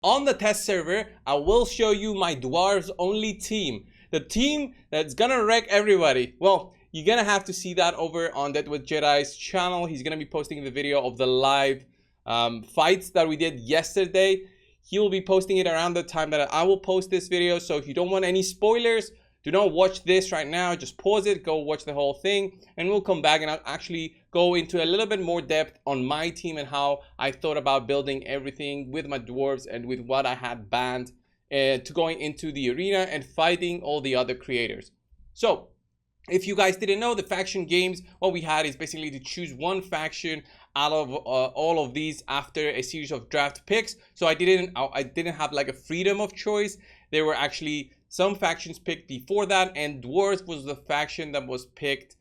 on the test server, I will show you my Dwarves only team. The team that's gonna wreck everybody. Well, you're gonna have to see that over on Dead with Jedi's channel. He's gonna be posting the video of the live fights that we did yesterday. He will be posting it around the time that I will post this video. So if you don't want any spoilers, do not watch this right now. Just pause it, go watch the whole thing, and we'll come back and I'll actually go into a little bit more depth on my team and how I thought about building everything with my dwarves and with what I had banned to going into the arena and fighting all the other creators. So if you guys didn't know, the faction games, what we had is basically to choose one faction out of all of these after a series of draft picks. So I didn't have like a freedom of choice. There were actually some factions picked before that, and Dwarves was the faction that was picked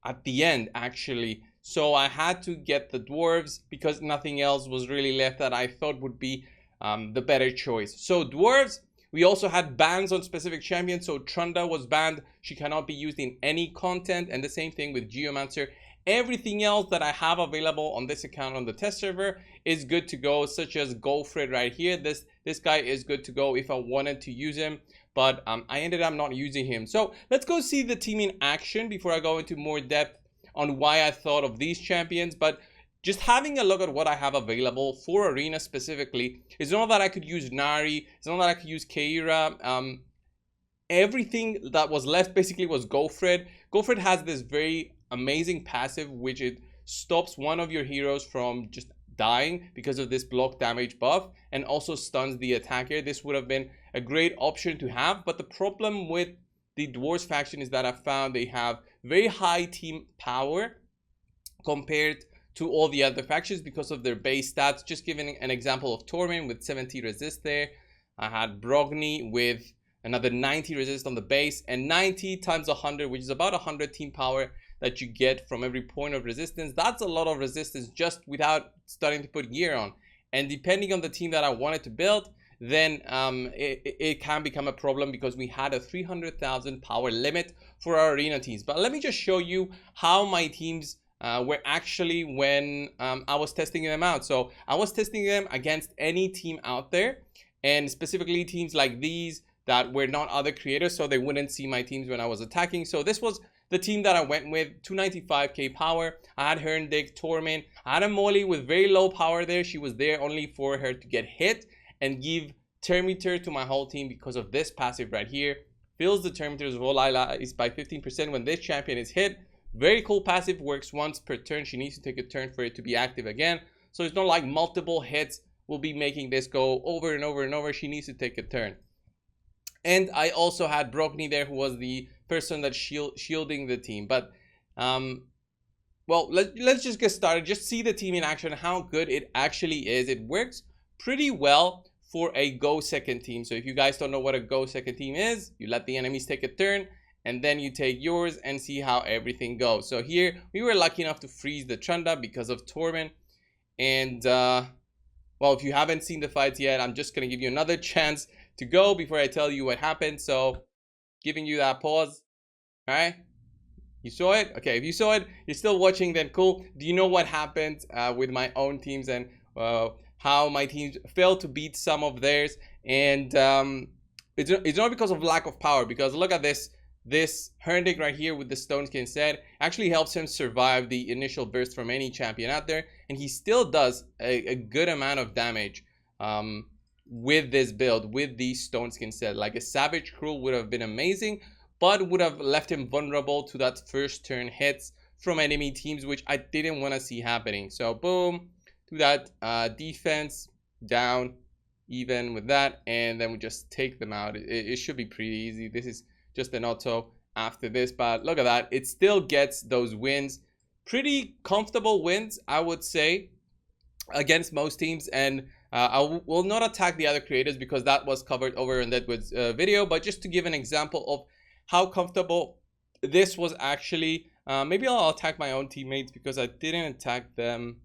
at the end actually. So I had to get the Dwarves because nothing else was really left that I thought would be the better choice. So Dwarves, we also had bans on specific champions. So Trunda was banned. She cannot be used in any content, and the same thing with Geomancer. Everything else that I have available on this account on the test server is good to go, such as Golfred right here. This guy is good to go if I wanted to use him, but I ended up not using him. So let's go see the team in action before I go into more depth on why I thought of these champions. But just having a look at what I have available for arena specifically, it's not that I could use Nari, it's not that I could use Keira. Everything that was left basically was Golfred. Golfred has this very amazing passive which it stops one of your heroes from just dying because of this block damage buff, and also stuns the attacker. This would have been a great option to have, but the problem with the Dwarves faction is that I found they have very high team power compared to all the other factions because of their base stats. Just giving an example of Torment with 70 resist there. I had Brogni with another 90 resist on the base, and 90 times 100, which is about 100 team power that you get from every point of resistance. That's a lot of resistance just without starting to put gear on. And depending on the team that I wanted to build, then it can become a problem because we had a 300,000 power limit for our arena teams. But let me just show you how my teams were actually when I was testing them out. So I was testing them against any team out there, and specifically teams like these that were not other creators, so they wouldn't see my teams when I was attacking. So this was the team that I went with, 295k power. I had Herndeg, Torment. I had a Molly with very low power there. She was there only for her to get hit and give Terminator to my whole team because of this passive right here. Fills the Terminator's Volila is by 15% when this champion is hit. Very cool passive, works once per turn. She needs to take a turn for it to be active again. So it's not like multiple hits will be making this go over and over and over. She needs to take a turn. And I also had Brogni there, who was the person that's shielding the team. But well, let's just get started. Just see the team in action, how good it actually is. It works pretty well for a go second team. So if you guys don't know what a go second team is, you let the enemies take a turn and then you take yours and see how everything goes. So here we were lucky enough to freeze the Trunda because of Torment. And well, if you haven't seen the fights yet, I'm just gonna give you another chance to go before I tell you what happened. So giving you that pause. All right, you saw it? Okay, if you saw it, you're still watching, then cool. Do you know what happened with my own teams and how my teams failed to beat some of theirs? And it's not because of lack of power, because look at this Herndeg right here with the stone skin set actually helps him survive the initial burst from any champion out there, and he still does a good amount of damage with this build, with the stone skin set. Like a Savage Cruel would have been amazing, but would have left him vulnerable to that first turn hits from enemy teams, which I didn't want to see happening. So boom, do that defense down even with that, and then we just take them out. It should be pretty easy. This is just an auto after this, but look at that, it still gets those wins, pretty comfortable wins, I would say, against most teams. And I will not attack the other creators because that was covered over in Deadwood's video, but just to give an example of how comfortable this was actually, maybe I'll attack my own teammates because I didn't attack them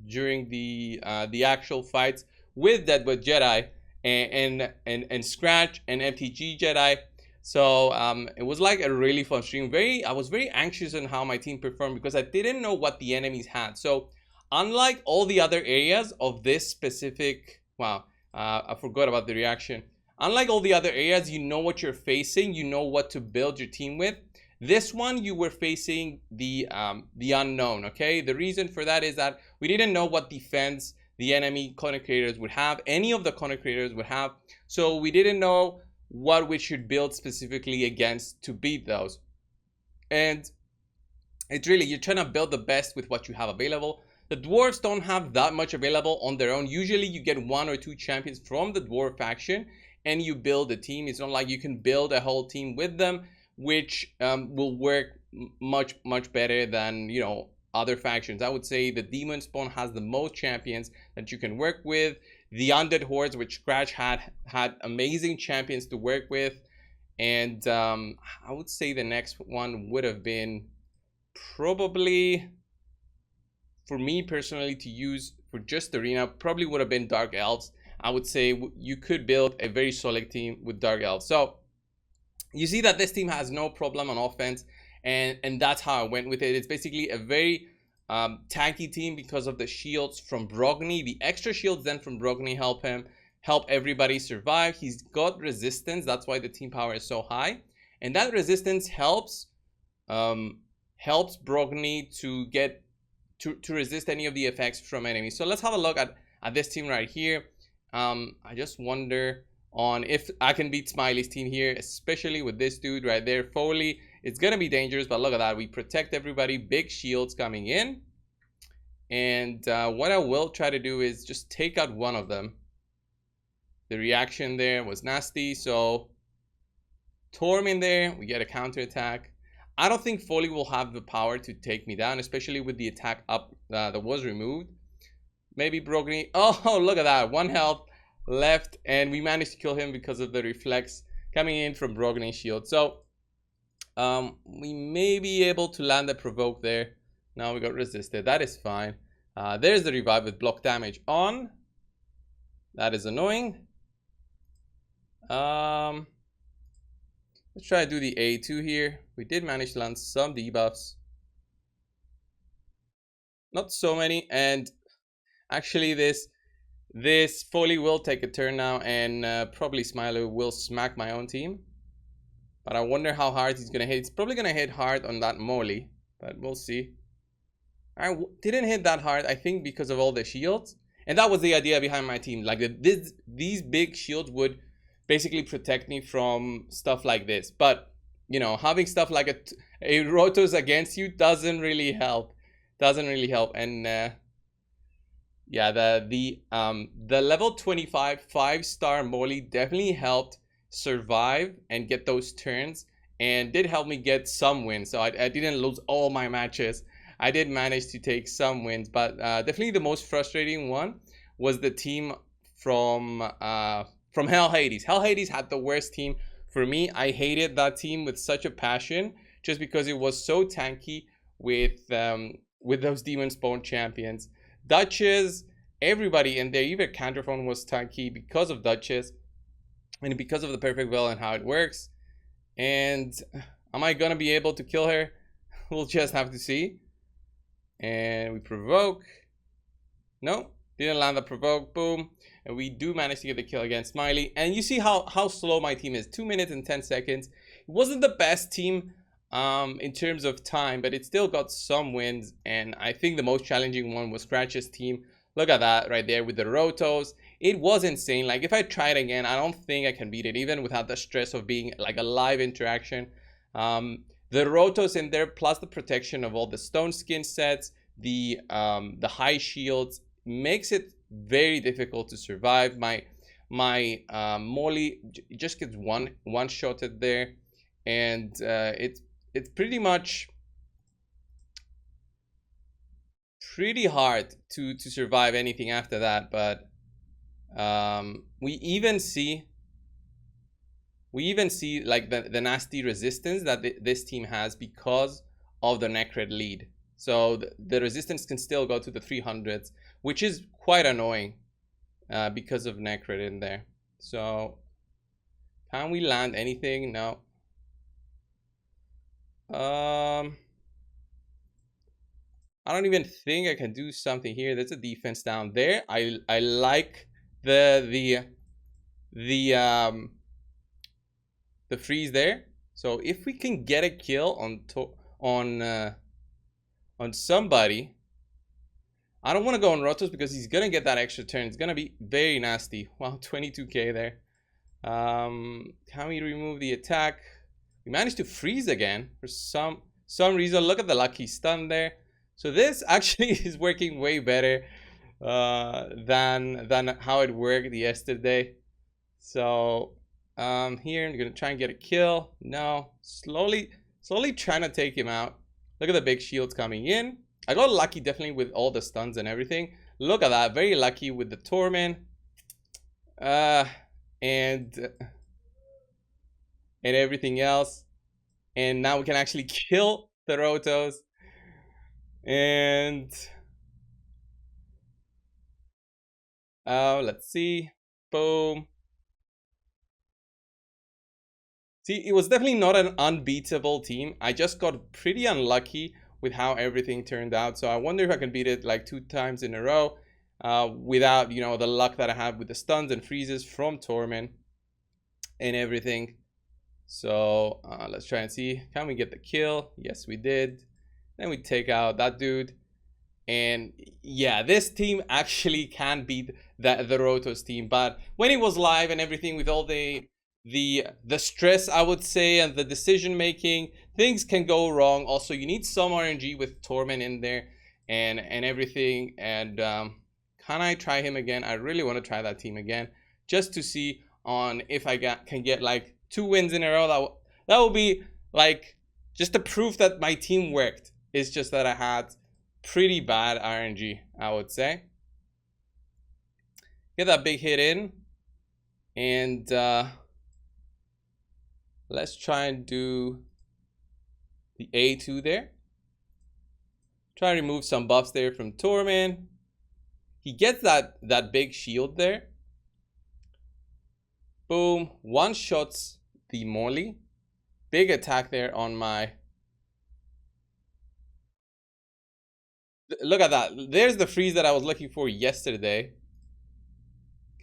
during the actual fights with Deadwood Jedi and Scratch and MTG Jedi. So it was like a really fun stream. I was very anxious on how my team performed because I didn't know what the enemies had. So unlike all the other areas of this specific, wow, I forgot about the reaction. Unlike all the other areas, you know what you're facing. You know what to build your team with. This one, you were facing the unknown, okay? The reason for that is that we didn't know what defense the enemy content creators would have. Any of the content creators would have. So we didn't know what we should build specifically against to beat those. And it's really, you're trying to build the best with what you have available. The dwarves don't have that much available on their own. Usually you get 1 or 2 champions from the dwarf faction and you build a team. It's not like you can build a whole team with them, which will work much better than, you know, other factions. I would say the demon spawn has the most champions that you can work with. The undead hordes, which Scratch had amazing champions to work with. And I would say the next one would have been probably, for me personally, to use for just arena, probably would have been dark elves. I would say you could build a very solid team with dark elves. So you see that this team has no problem on offense, and that's how I went with it. It's basically a very tanky team because of the shields from Brogni. The extra shields then from Brogni help everybody survive. He's got resistance, that's why the team power is so high, and that resistance helps Brogni to get to resist any of the effects from enemies. So let's have a look at this team right here. I just wonder on if I can beat Smiley's team here, especially with this dude right there, Foley. It's gonna be dangerous, but look at that. We protect everybody, big shields coming in. And what I will try to do is just take out one of them. The reaction there was nasty, so Torm in there, we get a counter attack. I don't think Foley will have the power to take me down, especially with the attack up that was removed. Maybe Brogni. Oh, look at that. 1 health left, and we managed to kill him because of the reflex coming in from Brogni's shield. So we may be able to land the provoke there. Now we got resisted. That is fine. There's the revive with block damage on. That is annoying. Let's try to do the A2 here. We did manage to land some debuffs. Not so many, and actually this Foley will take a turn now, and probably Smiley will smack my own team. But I wonder how hard he's gonna hit. He's probably gonna hit hard on that Molly, but we'll see. I didn't hit that hard, I think, because of all the shields, and that was the idea behind my team. Like these big shields would basically protect me from stuff like this. But you know, having stuff like a Rotos against you doesn't really help. And yeah, the level 25 5-star Molly definitely helped survive and get those turns, and did help me get some wins. So I didn't lose all my matches. I did manage to take some wins, but definitely the most frustrating one was the team from Hell Hades. Hell Hades had the worst team for me. I hated that team with such a passion, just because it was so tanky with those demon spawn champions. Duchess, everybody in there, even Counterphone was tanky because of Duchess and because of the perfect veil and how it works. And am I gonna be able to kill her? We'll just have to see. And we provoke. No, didn't land the provoke. Boom. And we do manage to get the kill against Smiley. And you see how slow my team is. 2 minutes and 10 seconds. It wasn't the best team in terms of time, but it still got some wins. And I think the most challenging one was Scratch's team. Look at that right there with the Rotos. It was insane. Like, if I try it again, I don't think I can beat it, even without the stress of being like a live interaction. The Rotos in there, plus the protection of all the stone skin sets, the high shields, makes it very difficult to survive. My Molly just gets one shotted there, and it's pretty much pretty hard to survive anything after that. But we even see like the nasty resistance that this team has because of the Necred lead. So the resistance can still go to the 300s, which is quite annoying because of Necred in there. So can we land anything? No. I don't even think I can do something here. There's a defense down there. I like the the freeze there. So if we can get a kill on somebody, I don't want to go on Rotos because he's gonna get that extra turn. It's gonna be very nasty. Wow, 22k there. Can we remove the attack? We managed to freeze again for some reason. Look at the lucky stun there. So this actually is working way better than how it worked yesterday. So here I'm gonna try and get a kill. No, slowly trying to take him out. Look at the big shields coming in. I got lucky definitely with all the stuns and everything. Look at that, very lucky with the Torment. And everything else. And now we can actually kill the Rotos. And let's see. Boom. See, it was definitely not an unbeatable team. I just got pretty unlucky with how everything turned out. So I wonder if I can beat it like 2 times in a row without, you know, the luck that I have with the stuns and freezes from Torment and everything. So let's try and see. Can we get the kill? Yes, we did. Then we take out that dude. And yeah, this team actually can beat the Rotos team. But when it was live and everything with all the stress, I would say, and the decision making, things can go wrong. Also, you need some RNG with Torment in there and everything. And can I try him again? I really want to try that team again just to see on if I can get like 2 wins in a row. That will be like just a proof that my team worked. It's just that I had pretty bad RNG, I would say. Get that big hit in, and let's try and do the A2 there. Try and remove some buffs there from Torment. He gets that big shield there. Boom, one shots the molly. Big attack there on my... Look at that. There's the freeze that I was looking for yesterday.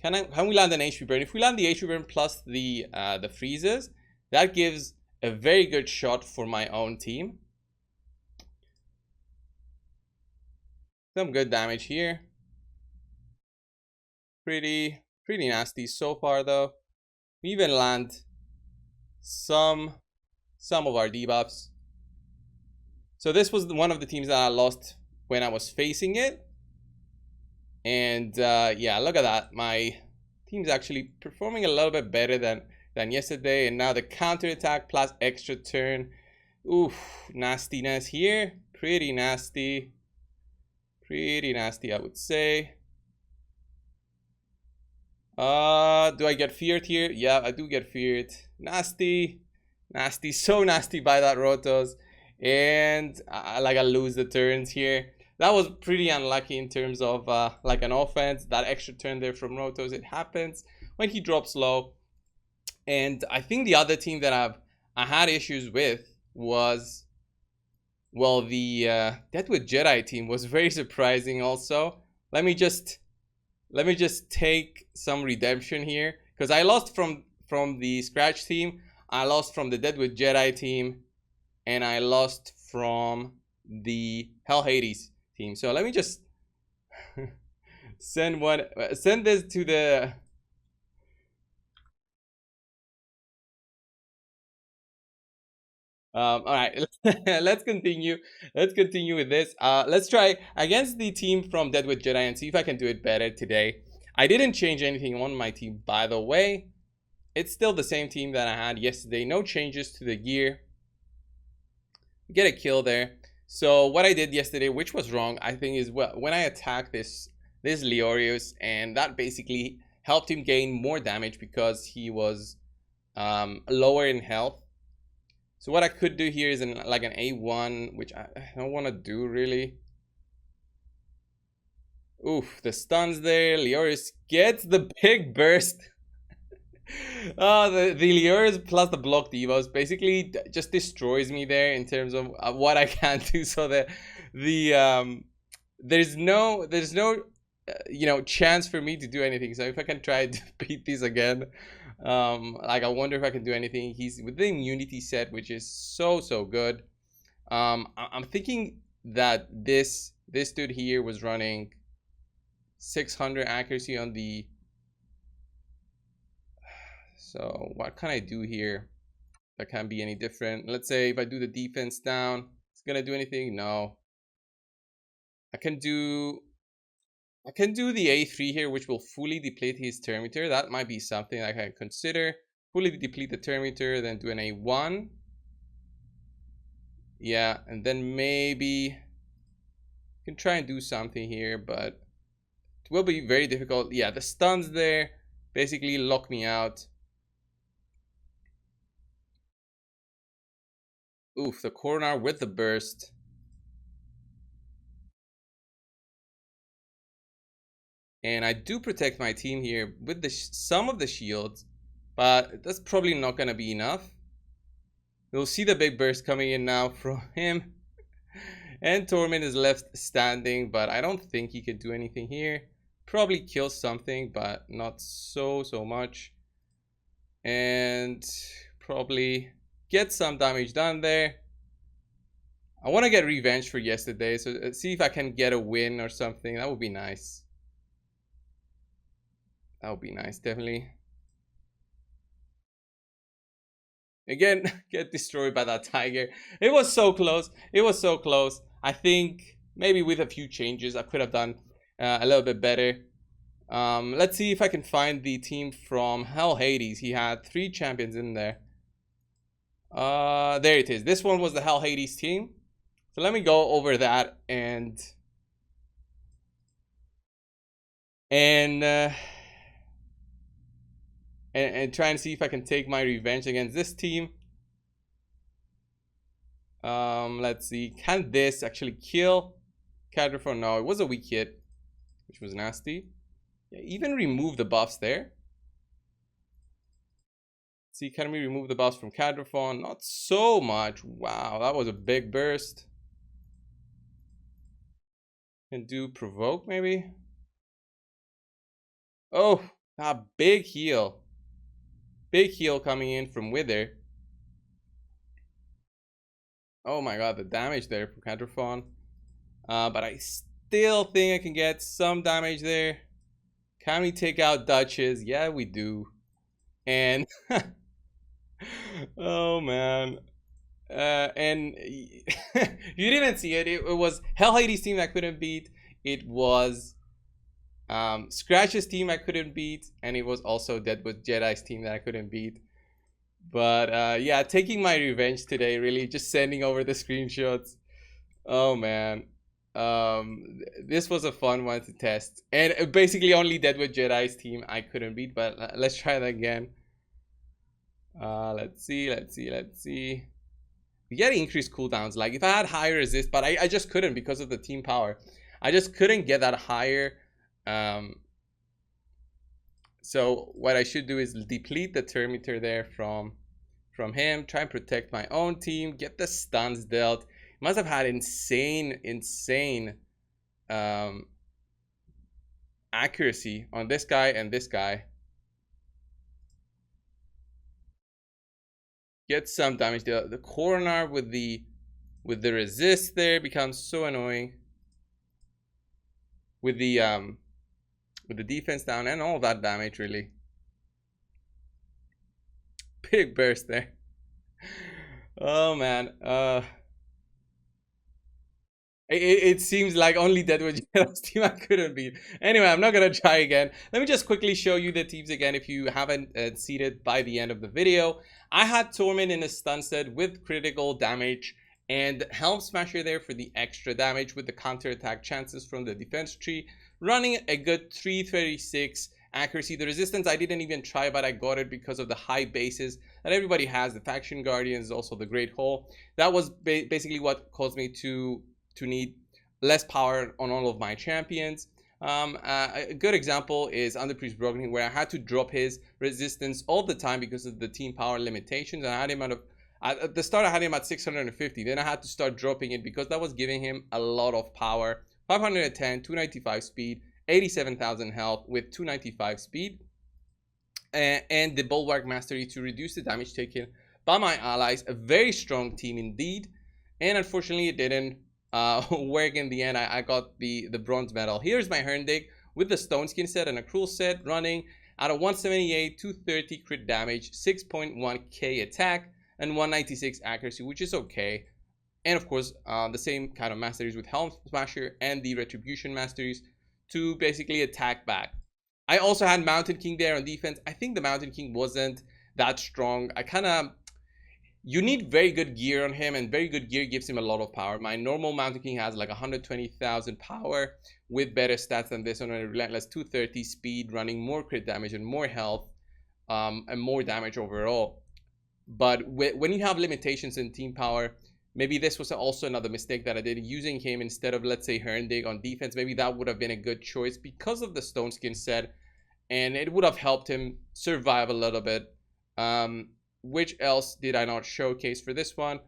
Can we land an HP burn? If we land the HP burn plus the freezes, that gives a very good shot for my own team. Some good damage here. Pretty nasty so far though. We even land some of our debuffs. So this was one of the teams that I lost when I was facing it. And yeah, look at that. My team's actually performing a little bit better than yesterday. And now the counter attack plus extra turn. Oof, nastiness here. Pretty nasty. Pretty nasty, I would say. Do I get feared here? Yeah, I do get feared. Nasty. Nasty. So nasty by that Rotos. And like I lose the turns here. That was pretty unlucky in terms of like an offense. That extra turn there from Rotos, it happens when he drops low. And I think the other team that I had issues with was, well, the Deadwood Jedi team was very surprising also. Let me just take some redemption here, because I lost from the Scratch team, I lost from the Deadwood Jedi team, and I lost from the Hell Hades team. So let me just send this to the all right. let's continue with this. Let's try against the team from Deadwood Jedi and see if I can do it better today. I didn't change anything on my team, by the way. It's still the same team that I had yesterday. No changes to the gear. Get a kill there. So what I did yesterday, which was wrong, I think, is when I attacked this Leorius, and that basically helped him gain more damage because he was lower in health. So what I could do here is like an A1, which I don't want to do really. Oof, the stuns there. Leorius gets the big burst. Oh, the Leorius plus the block devos basically just destroys me there in terms of what I can do. So there's no you know, chance for me to do anything. So if I can try to beat these again, like I wonder if I can do anything. He's with the immunity set, which is so good. I'm thinking that this dude here was running 600 accuracy on the. So what can I do here that can't be any different? Let's say if I do the defense down, it's gonna do anything? No. I can do the A3 here, which will fully deplete his turn meter. That might be something I can consider. Fully deplete the turn meter, then do an A1. Yeah, and then maybe I can try and do something here, but it will be very difficult. Yeah, the stuns there basically lock me out. Oof, the corner with the burst. And I do protect my team here with the some of the shields, but that's probably not going to be enough. We'll see the big burst coming in now from him. And Torment is left standing, but I don't think he could do anything here. Probably kill something, but not so much. And probably get some damage done there. I want to get revenge for yesterday, so let's see if I can get a win or something. That would be nice. That would be nice, definitely. Again, get destroyed by that tiger. It was so close. It was so close. I think maybe with a few changes, I could have done a little bit better. Let's see if I can find the team from Hell Hades. He had 3 champions in there. There it is. This one was the Hell Hades team. So let me go over that and try and see if I can take my revenge against this team. Let's see. Can this actually kill Cadrifor? No, it was a weak hit, which was nasty. Yeah, even remove the buffs there. See, can we remove the buffs from Cadrifor? Not so much. Wow, that was a big burst. Can do provoke maybe. Oh, a big heal. Big heal coming in from Wither. Oh my god, the damage there from Cadrifor. But I still think I can get some damage there. Can we take out Duchess? Yeah, we do. And oh man. And you didn't see it. It was Hell Hades team that couldn't beat. It was Scratch's team I couldn't beat, and it was also Deadwood Jedi's team that I couldn't beat. But yeah, taking my revenge today, really just sending over the screenshots. Oh man, this was a fun one to test, and basically only Deadwood Jedi's team I couldn't beat. But let's try that again. Let's see. We get increased cooldowns. Like if I had higher resist, but I just couldn't because of the team power. I just couldn't get that higher. So what I should do is deplete the turn meter there from him. Try and protect my own team. Get the stuns dealt. Must have had insane accuracy on this guy and this guy. Get some damage. The corner with the resist there becomes so annoying. With the defense down and all that damage, really. Big burst there. Oh man. It seems like only Deadwood Jedi's team I couldn't beat. Anyway, I'm not gonna try again. Let me just quickly show you the teams again if you haven't seen it by the end of the video. I had Torment in a stun set with critical damage and Helm Smasher there for the extra damage with the counter attack chances from the defense tree, running a good 336 accuracy. The resistance I didn't even try, but I got it because of the high bases that everybody has. The Faction Guardians, also the Great Hole. That was basically what caused me to need less power on all of my champions. A good example is Underpriest Broken, where I had to drop his resistance all the time because of the team power limitations, and I had him at the start I had him at 650. Then I had to start dropping it because that was giving him a lot of power. 510, 295 speed, 87,000 health with 295 speed, and the Bulwark Mastery to reduce the damage taken by my allies. A very strong team indeed, and unfortunately it didn't work in the end. I got the bronze medal. Here's my Herndig with the Stone Skin set and a Cruel set, running at a 178, 230 crit damage, 6.1k attack, and 196 accuracy, which is okay. And of course, the same kind of masteries with Helm Smasher and the Retribution masteries to basically attack back. I also had Mountain King there on defense. I think the Mountain King wasn't that strong. You need very good gear on him, and very good gear gives him a lot of power. My normal Mountain King has like 120,000 power with better stats than this on a relentless 230 speed, running more crit damage and more health, and more damage overall. But when you have limitations in team power, maybe this was also another mistake that I did, using him instead of, let's say, Herndig on defense. Maybe that would have been a good choice because of the Stone Skin set, and it would have helped him survive a little bit. Which else did I not showcase for this one?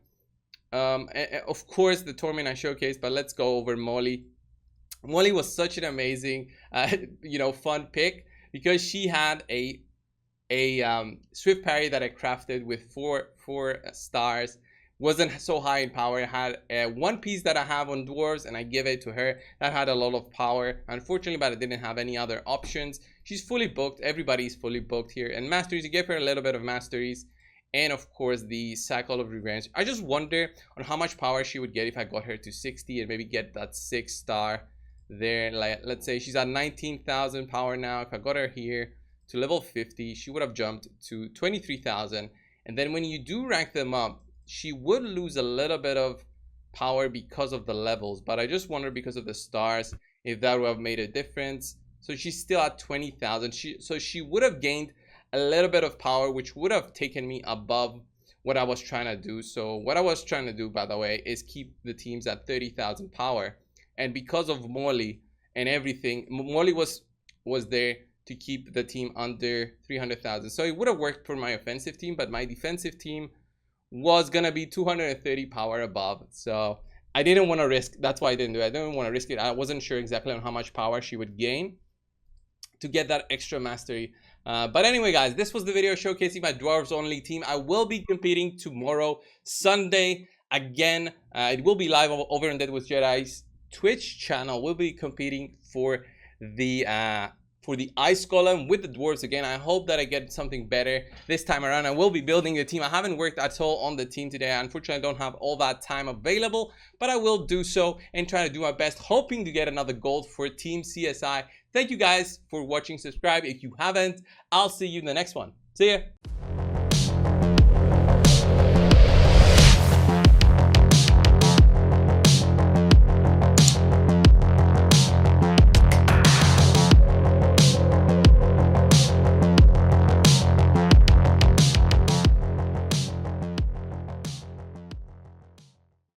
Of course, the Torment I showcased, but let's go over Molly. Molly was such an amazing, fun pick because she had a Swift Parry that I crafted with four stars. Wasn't so high in power. It had one piece that I have on Dwarves, and I give it to her. That had a lot of power, unfortunately, but I didn't have any other options. She's fully booked. Everybody's fully booked here. And masteries, you give her a little bit of masteries, and of course the Cycle of Revenge. I just wonder on how much power she would get if I got her to 60 and maybe get that 6 star there. Like, let's say she's at 19,000 power now. If I got her here to level 50, she would have jumped to 23,000. And then when you do rank them up, she would lose a little bit of power because of the levels, but I just wonder because of the stars if that would have made a difference. So she's still at 20,000. So she would have gained a little bit of power, which would have taken me above what I was trying to do. So what I was trying to do, by the way, is keep the teams at 30,000 power. And because of Molly and everything, Molly was there to keep the team under 300,000. So it would have worked for my offensive team, but my defensive team was gonna be 230 power above. So I didn't want to risk. That's why I didn't do it. I didn't want to risk it. I wasn't sure exactly on how much power she would gain to get that extra mastery. But anyway, guys, this was the video showcasing my Dwarves only team. I will be competing tomorrow, Sunday, again. It will be live over on Dead with Jedi's Twitch channel. We'll be competing for the Ice Golem with the Dwarves again. I hope that I get something better this time around. I will be building the team. I haven't worked at all on the team today. Unfortunately, I don't have all that time available, but I will do so and try to do my best, hoping to get another gold for Team CSI. Thank you guys for watching. Subscribe if you haven't. I'll see you in the next one. See ya.